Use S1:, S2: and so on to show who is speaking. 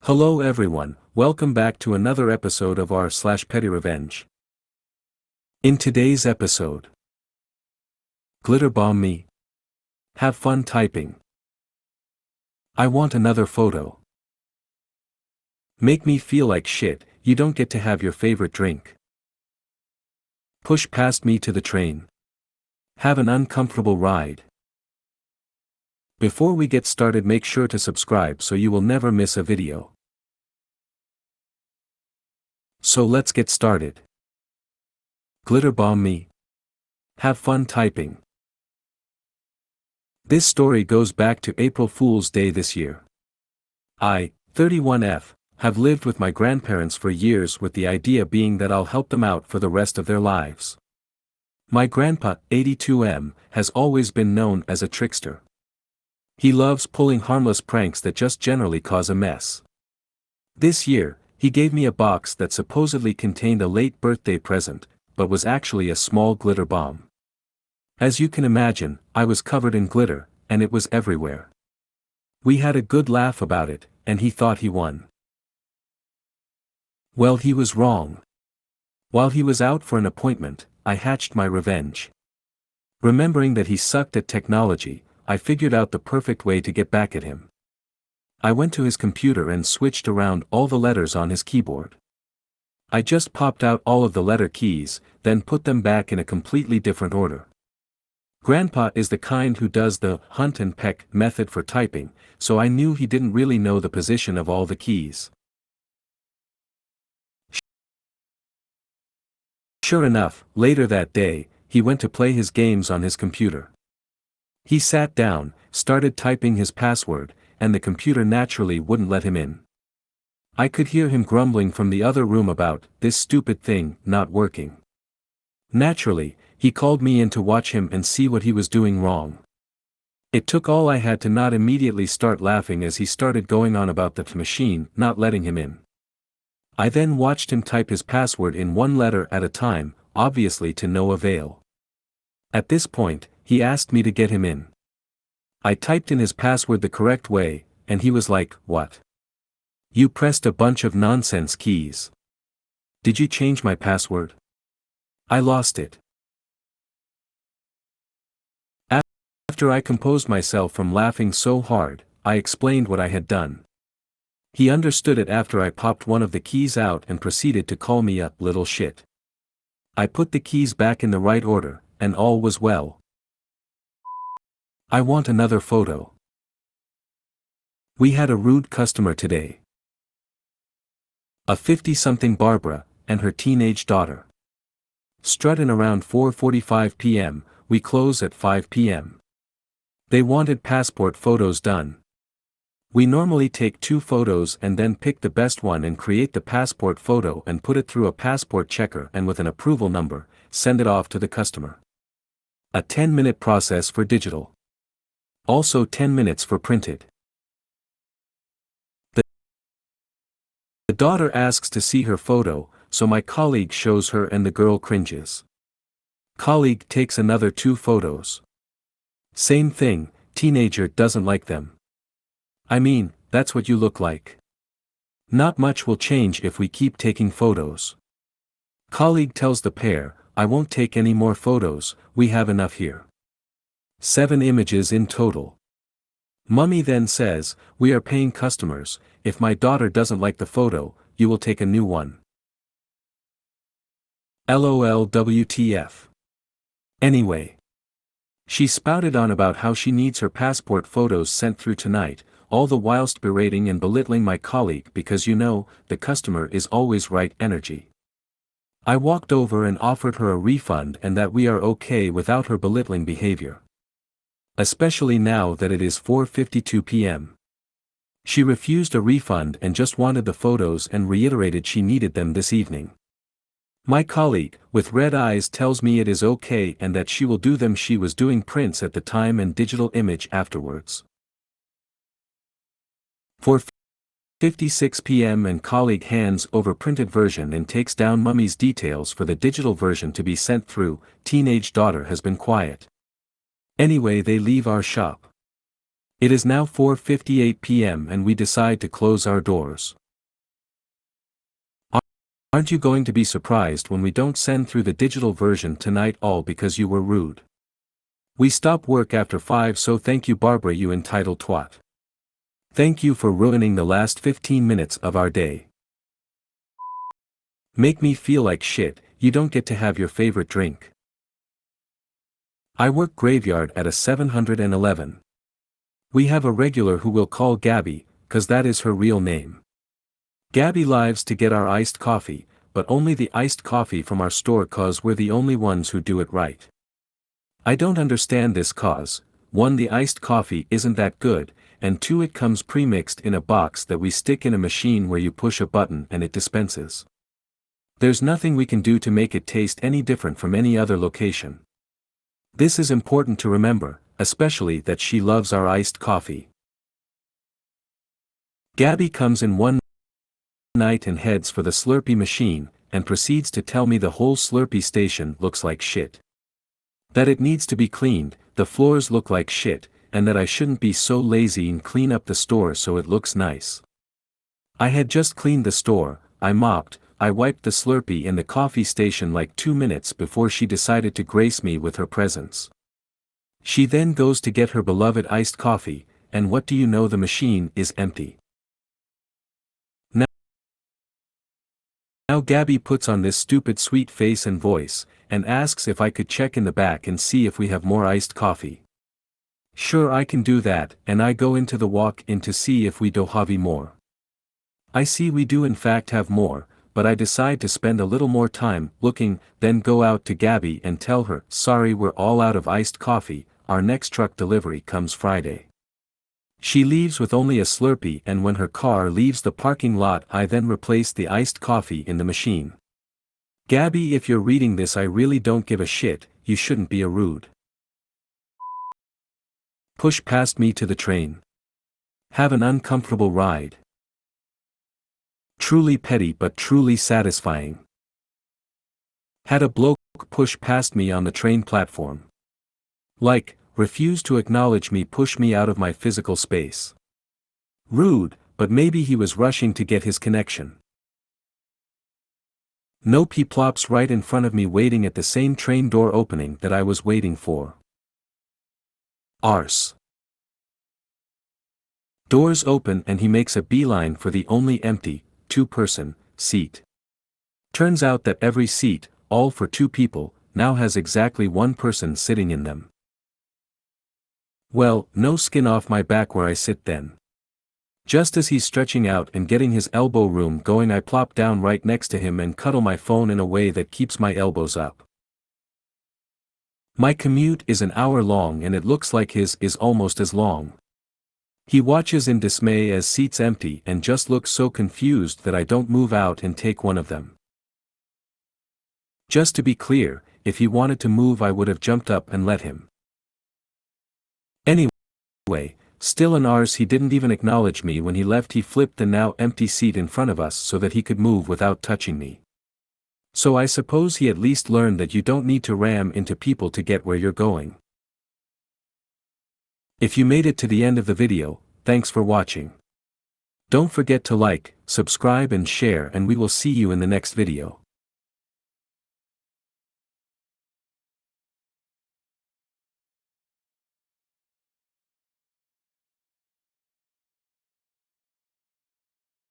S1: Hello everyone, welcome back to another episode of r/PettyRevenge. In today's episode, Glitter Bomb Me. Have fun typing. I want another photo. Make me feel like shit, you don't get to have your favorite drink. Push past me to the train. Have an uncomfortable ride. Before we get started, make sure to subscribe so you will never miss a video. So let's get started. Glitter Bomb Me. Have fun typing. This story goes back to April Fool's Day this year. I, 31F, have lived with my grandparents for years, with the idea being that I'll help them out for the rest of their lives. My grandpa, 82M, has always been known as a trickster. He loves pulling harmless pranks that just generally cause a mess. This year, he gave me a box that supposedly contained a late birthday present, but was actually a small glitter bomb. As you can imagine, I was covered in glitter, and it was everywhere. We had a good laugh about it, and he thought he won. Well, he was wrong. While he was out for an appointment, I hatched my revenge. Remembering that he sucked at technology, I figured out the perfect way to get back at him. I went to his computer and switched around all the letters on his keyboard. I just popped out all of the letter keys, then put them back in a completely different order. Grandpa is the kind who does the hunt and peck method for typing, so I knew he didn't really know the position of all the keys. Sure enough, later that day, he went to play his games on his computer. He sat down, started typing his password, and the computer naturally wouldn't let him in. I could hear him grumbling from the other room about this stupid thing not working. Naturally, he called me in to watch him and see what he was doing wrong. It took all I had to not immediately start laughing as he started going on about the machine not letting him in. I then watched him type his password in one letter at a time, obviously to no avail. At this point, he asked me to get him in. I typed in his password the correct way, and he was like, "What? You pressed a bunch of nonsense keys. Did you change my password?" I lost it. After I composed myself from laughing so hard, I explained what I had done. He understood it after I popped one of the keys out and proceeded to call me a little shit. I put the keys back in the right order, and all was well. I want another photo. We had a rude customer today. A 50-something Barbara, and her teenage daughter. Strutting around 4:45 p.m., we close at 5 p.m. They wanted passport photos done. We normally take 2 photos and then pick the best one and create the passport photo and put it through a passport checker, and with an approval number, send it off to the customer. A 10-minute process for digital. Also 10 minutes for printed. The daughter asks to see her photo, so my colleague shows her and the girl cringes. Colleague takes another 2 photos. Same thing, teenager doesn't like them. I mean, that's what you look like. Not much will change if we keep taking photos. Colleague tells the pair, "I won't take any more photos, we have enough here. 7 images in total." Mummy then says, "We are paying customers, if my daughter doesn't like the photo, you will take a new one." LOL WTF. Anyway. She spouted on about how she needs her passport photos sent through tonight, all the whilst berating and belittling my colleague because the customer is always right energy. I walked over and offered her a refund and that we are okay without her belittling behavior. Especially now that it is 4:52 p.m. She refused a refund and just wanted the photos and reiterated she needed them this evening. My colleague, with red eyes, tells me it is okay and that she will do them. She was doing prints at the time and digital image afterwards. 4:56 p.m. and colleague hands over printed version and takes down mummy's details for the digital version to be sent through. Teenage daughter has been quiet. Anyway, they leave our shop. It is now 4:58 p.m. and we decide to close our doors. Aren't you going to be surprised when we don't send through the digital version tonight, all because you were rude? We stop work after 5, so thank you, Barbara, you entitled twat. Thank you for ruining the last 15 minutes of our day. Make me feel like shit. You don't get to have your favorite drink. I work graveyard at a 711. We have a regular who we'll call Gabby, 'cause that is her real name. Gabby lives to get our iced coffee, but only the iced coffee from our store, 'cause we're the only ones who do it right. I don't understand this, 'cause 1, the iced coffee isn't that good, and 2, it comes pre-mixed in a box that we stick in a machine where you push a button and it dispenses. There's nothing we can do to make it taste any different from any other location. This is important to remember, especially that she loves our iced coffee. Gabby comes in one night and heads for the Slurpee machine, and proceeds to tell me the whole Slurpee station looks like shit. That it needs to be cleaned, the floors look like shit, and that I shouldn't be so lazy and clean up the store so it looks nice. I had just cleaned the store, I mopped, I wiped the Slurpee and the coffee station like 2 minutes before she decided to grace me with her presence. She then goes to get her beloved iced coffee, and what do you know, the machine is empty. Now Gabby puts on this stupid sweet face and voice, and asks if I could check in the back and see if we have more iced coffee. Sure, I can do that, and I go into the walk-in to see if we do have more. I see we do in fact have more, but I decide to spend a little more time looking, then go out to Gabby and tell her, sorry, we're all out of iced coffee, our next truck delivery comes Friday. She leaves with only a Slurpee, and when her car leaves the parking lot I then replace the iced coffee in the machine. Gabby, if you're reading this, I really don't give a shit, you shouldn't be a rude. Push past me to the train. Have an uncomfortable ride. Truly petty but truly satisfying. Had a bloke push past me on the train platform. Like, refuse to acknowledge me, push me out of my physical space. Rude, but maybe he was rushing to get his connection. Nope, he plops right in front of me, waiting at the same train door opening that I was waiting for. Arse. Doors open and he makes a beeline for the only empty, 2-person, seat. Turns out that every seat, all for 2 people, now has exactly 1 person sitting in them. Well, no skin off my back where I sit then. Just as he's stretching out and getting his elbow room going, I plop down right next to him and cuddle my phone in a way that keeps my elbows up. My commute is an hour long and it looks like his is almost as long. He watches in dismay as seats empty and just looks so confused that I don't move out and take one of them. Just to be clear, if he wanted to move I would have jumped up and let him. Anyway, still an arse, he didn't even acknowledge me when he left. He flipped the now empty seat in front of us so that he could move without touching me. So I suppose he at least learned that you don't need to ram into people to get where you're going. If you made it to the end of the video, thanks for watching. Don't forget to like, subscribe and share, and we will see you in the next video.